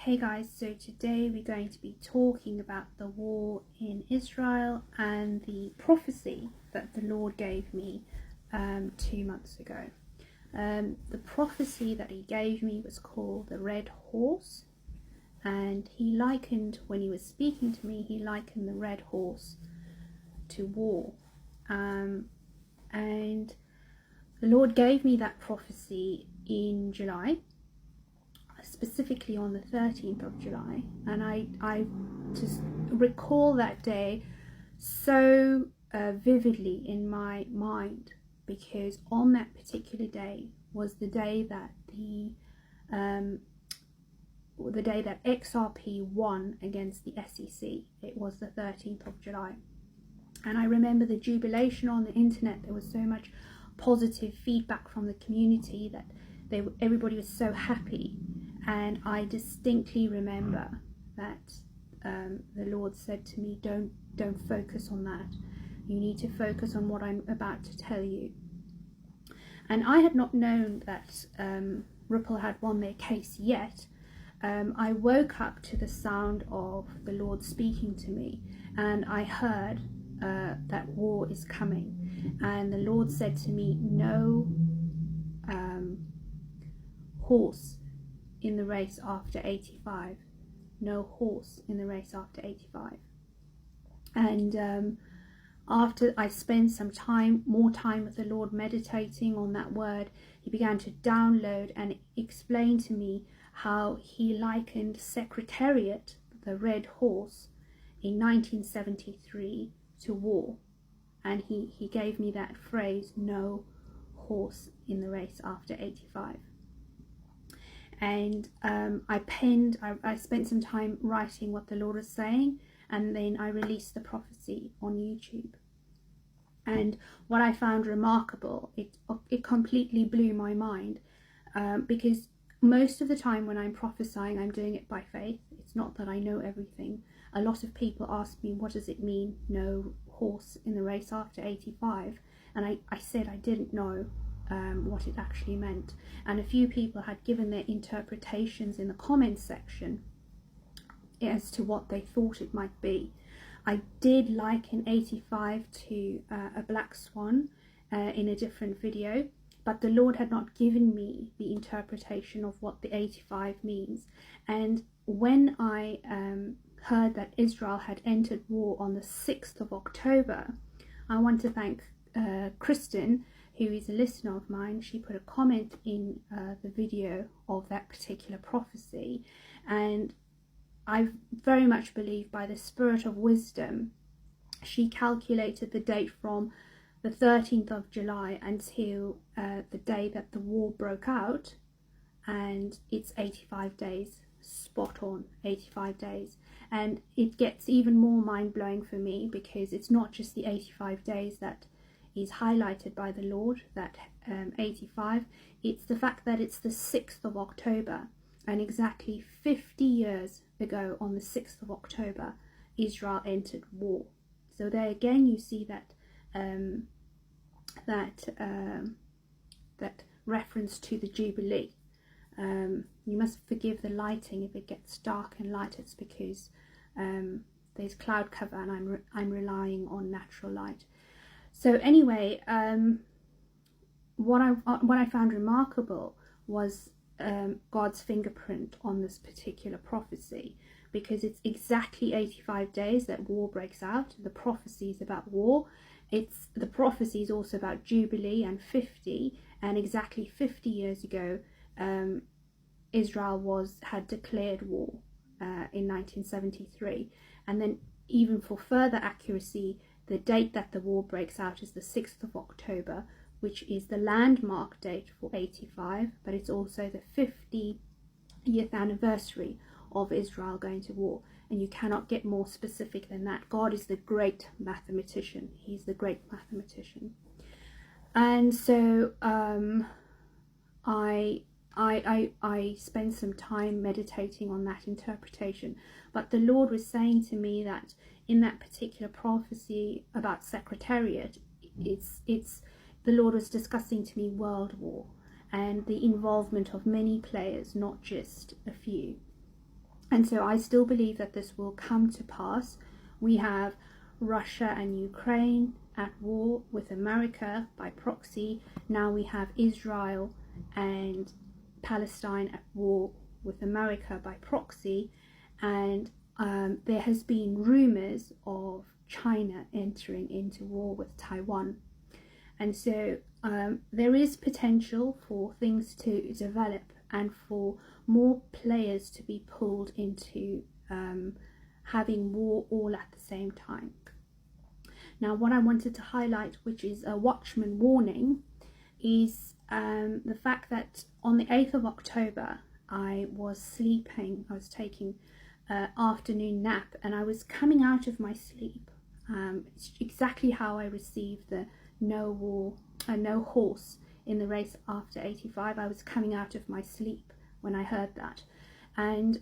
Hey guys, so today we're going to be talking about the war in Israel and the prophecy that the Lord gave me 2 months ago. The prophecy that he gave me was called the Red Horse, and when he was speaking to me, he likened the red horse to war. And the Lord gave me that prophecy in July, specifically on the 13th of July, and I just recall that day so vividly in my mind, because on that particular day was the day that the day that XRP won against the SEC. It was the 13th of July, and I remember the jubilation on the internet. There was so much positive feedback from the community that everybody was so happy. And I distinctly remember that the Lord said to me, don't focus on that. You need to focus on what I'm about to tell you. And I had not known that Ripple had won their case yet. I woke up to the sound of the Lord speaking to me, and I heard that war is coming. And the Lord said to me, no horse in the race after 85. No horse in the race after 85. And after I spent some more time with the Lord meditating on that word, he began to download and explain to me how he likened Secretariat, the red horse, in 1973 to war. And he gave me that phrase, no horse in the race after 85. And I spent some time writing what the Lord was saying, and then I released the prophecy on YouTube. And what I found remarkable, it completely blew my mind, because most of the time when I'm prophesying, I'm doing it by faith. It's not that I know everything. A lot of people ask me, what does it mean, no horse in the race after 85? And I said I didn't know what it actually meant, and a few people had given their interpretations in the comments section as to what they thought it might be. I did liken 85 to a black swan in a different video, but the Lord had not given me the interpretation of what the 85 means. And when I heard that Israel had entered war on the 6th of October, I want to thank Kristen, who is a listener of mine. She put a comment in the video of that particular prophecy, and I very much believe by the spirit of wisdom, she calculated the date from the 13th of July until the day that the war broke out, and it's 85 days, spot on, 85 days. And it gets even more mind-blowing for me, because it's not just the 85 days that is highlighted by the Lord, that 85, it's the fact that it's the 6th of October, and exactly 50 years ago on the 6th of October, Israel entered war. So there again you see that that reference to the Jubilee. You must forgive the lighting if it gets dark and light. It's because there's cloud cover and I'm relying on natural light. So anyway, what I found remarkable was God's fingerprint on this particular prophecy, because it's exactly 85 days that war breaks out. The prophecy is about war. The prophecy is also about Jubilee and 50, and exactly 50 years ago, Israel had declared war in 1973, and then even for further accuracy, the date that the war breaks out is the 6th of October, which is the landmark date for 85, but it's also the 50th anniversary of Israel going to war. And you cannot get more specific than that. God is the great mathematician. He's the great mathematician. And so I spent some time meditating on that interpretation. But the Lord was saying to me that in that particular prophecy about Secretariat, the Lord was discussing to me world war and the involvement of many players, not just a few. And so I still believe that this will come to pass. We have Russia and Ukraine at war with America by proxy. Now we have Israel and Palestine at war with America by proxy. And there has been rumors of China entering into war with Taiwan. And so there is potential for things to develop and for more players to be pulled into having war all at the same time. Now, what I wanted to highlight, which is a Watchman warning, is the fact that on the 8th of October, I was sleeping. I was taking an afternoon nap, and I was coming out of my sleep. It's exactly how I received the no horse in the race after 85. I was coming out of my sleep when I heard that. And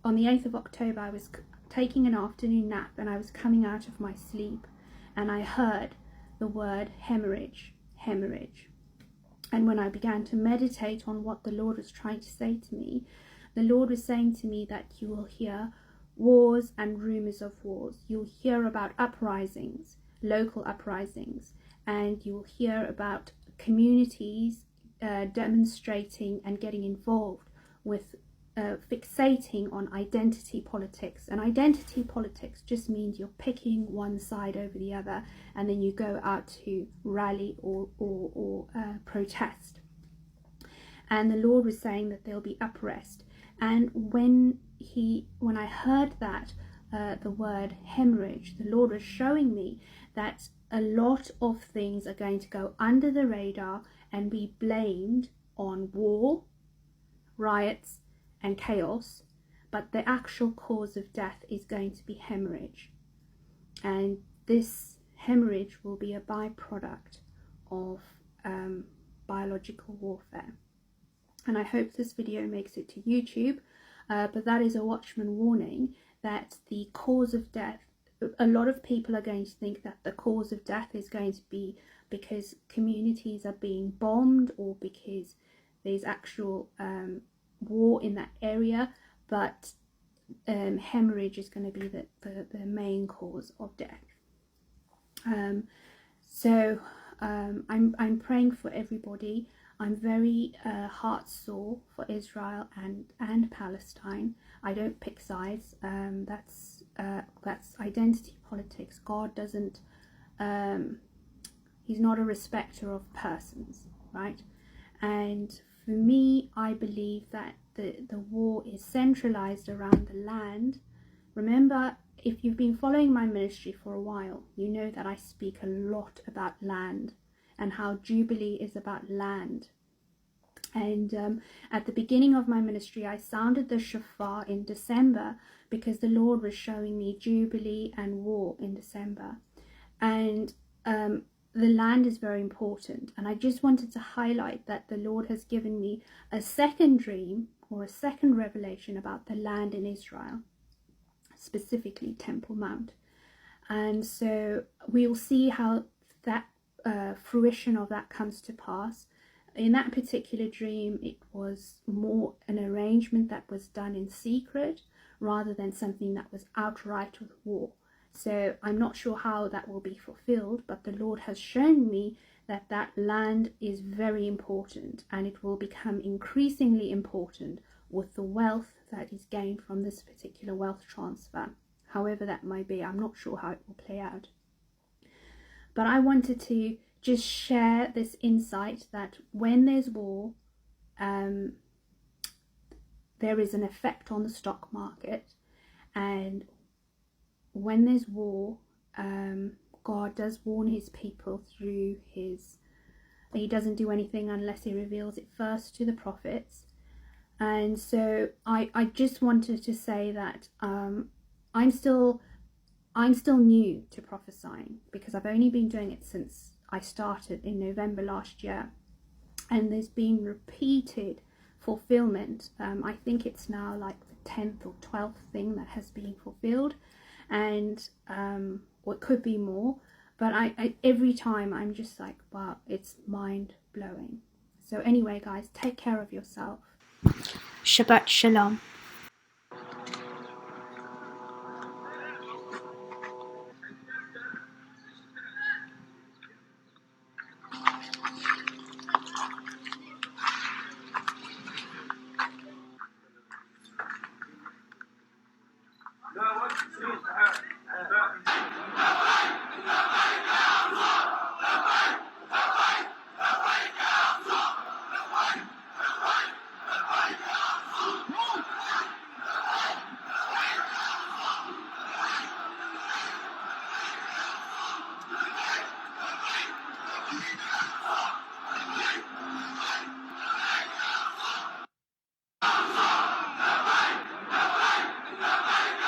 on the 8th of October, I was taking an afternoon nap, and I was coming out of my sleep, and I heard the word hemorrhage. And when I began to meditate on what the Lord was trying to say to me, the Lord was saying to me that you will hear wars and rumors of wars. You'll hear about uprisings, local uprisings, and you'll hear about communities demonstrating and getting involved with fixating on identity politics. And identity politics just means you're picking one side over the other, and then you go out to rally or protest. And the Lord was saying that there'll be unrest. And when I heard that, the word hemorrhage, the Lord was showing me that a lot of things are going to go under the radar and be blamed on war, riots, and chaos, but the actual cause of death is going to be hemorrhage. And this hemorrhage will be a byproduct of biological warfare. And I hope this video makes it to YouTube, but that is a Watchman warning that the cause of death, a lot of people are going to think that the cause of death is going to be because communities are being bombed or because there's actual war in that area, but hemorrhage is going to be the main cause of death. So I'm praying for everybody. I'm very heart sore for Israel and Palestine. I don't pick sides. That's identity politics. God doesn't. He's not a respecter of persons, right? And for me, I believe that the war is centralized around the land. Remember, if you've been following my ministry for a while, you know that I speak a lot about land and how Jubilee is about land. And at the beginning of my ministry, I sounded the shofar in December because the Lord was showing me Jubilee and war in December. And the land is very important. And I just wanted to highlight that the Lord has given me a second dream or a second revelation about the land in Israel, specifically Temple Mount. And so we'll see how that fruition of that comes to pass. In that particular dream, it was more an arrangement that was done in secret rather than something that was outright with war. So I'm not sure how that will be fulfilled, but the Lord has shown me that that land is very important, and it will become increasingly important with the wealth that is gained from this particular wealth transfer. However that might be, I'm not sure how it will play out. But I wanted to just share this insight that when there's war, there is an effect on the stock market, and when there's war, God does warn his people through he doesn't do anything unless he reveals it first to the prophets. And so I just wanted to say that I'm still new to prophesying, because I've only been doing it since I started in November last year, and there's been repeated fulfillment. I think it's now like the 10th or 12th thing that has been fulfilled, and or it could be more, but I every time I'm just like, wow, it's mind blowing. So anyway guys, take care of yourself. Shabbat Shalom.